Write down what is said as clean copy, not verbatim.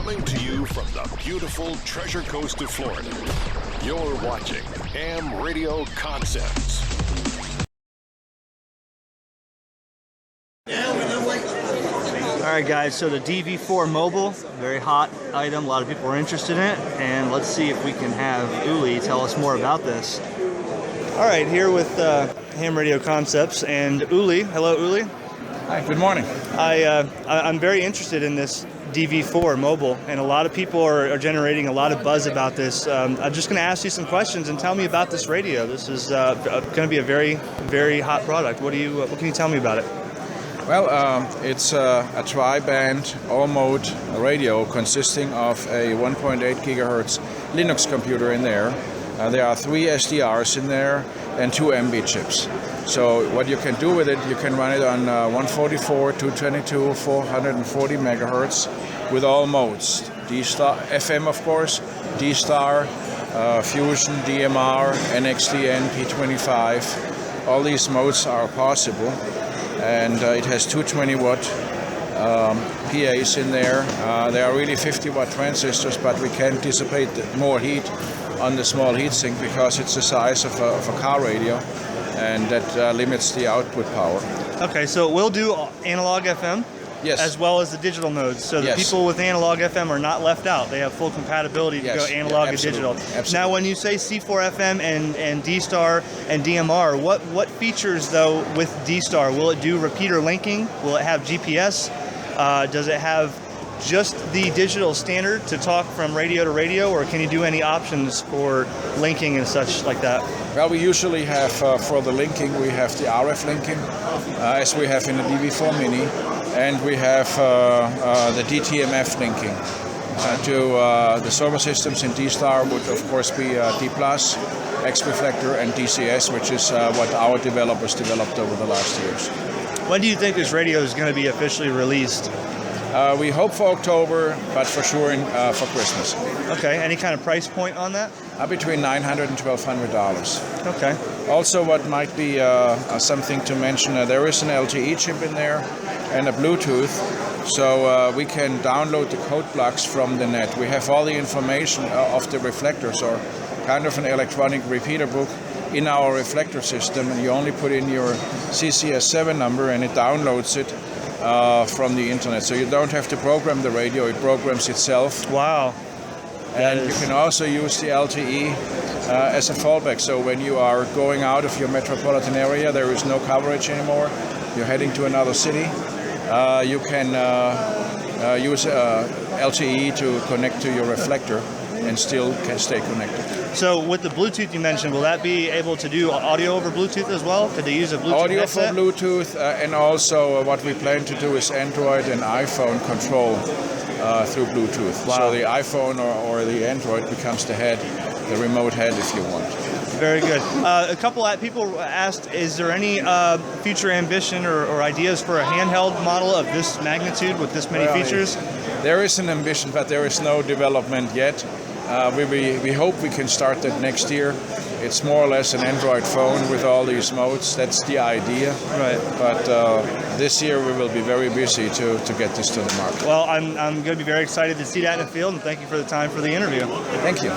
Coming to you from the beautiful Treasure Coast of Florida, you're watching HamRadioConcepts. All right, guys, so the DV4mobile, very hot item. A lot of people are interested in it, and let's see if we can have Uli tell us more about this. All right, here with HamRadioConcepts and Uli. Hello, Uli. Hi, good morning. I'm very interested in this DV4 mobile, and a lot of people are generating a lot of buzz about this. I'm just going to ask you some questions and tell me about this radio. This is going to be a very, very hot product. What can you tell me about it? Well, it's a tri-band all-mode radio consisting of a 1.8 gigahertz Linux computer in there. There are 3 SDRs in there and 2 MB chips. So what you can do with it, you can run it on 144, 222, 440 megahertz with all modes. D-Star, FM of course, D-Star, Fusion, DMR, NXDN, P25. All these modes are possible. And it has 220 watt PAs in there. There are really 50 watt transistors, but we can dissipate more heat on the small heatsink because it's the size of a car radio, and that limits the output power. Okay, so it will do analog FM? Yes. As well as the digital modes. So the people with analog FM are not left out. They have full compatibility to go analog and digital. Absolutely. Now, when you say C4 FM and D-Star and DMR, what features, though, with D-Star? Will it do repeater linking? Will it have GPS? Does it have just the digital standard to talk from radio to radio, or can you do any options for linking and such like that? Well, we usually have, for the linking, we have the RF linking, as we have in the DV4 Mini. And we have the DTMF linking to the server systems in D-Star would of course be D+, X-Reflector, and DCS, which is what our developers developed over the last years. When do you think this radio is going to be officially released? We hope for October, but for sure for Christmas. Okay, any kind of price point on that? Between $900 and $1,200. Okay. Also, what might be something to mention, there is an LTE chip in there and a Bluetooth, so we can download the code blocks from the net. We have all the information of the reflectors, or kind of an electronic repeater book, in our reflector system, and you only put in your CCS7 number and it downloads it from the internet. So you don't have to program the radio, it programs itself. Wow. And you can also use the LTE as a fallback. So when you are going out of your metropolitan area, there is no coverage anymore, you're heading to another city, you can use LTE to connect to your reflector and still can stay connected. So with the Bluetooth you mentioned, will that be able to do audio over Bluetooth as well? Could they use a Bluetooth audio headset? for Bluetooth, and also what we plan to do is Android and iPhone control through Bluetooth. Wow. So the iPhone or the Android becomes the head, the remote head if you want. Very good. A couple of people asked, is there any future ambition or ideas for a handheld model of this magnitude with this many features? There is an ambition, but there is no development yet. We hope we can start that next year. It's more or less an Android phone with all these modes. That's the idea. Right. But this year we will be very busy to get this to the market. Well, I'm going to be very excited to see that in the field, and thank you for the time for the interview. Thank you.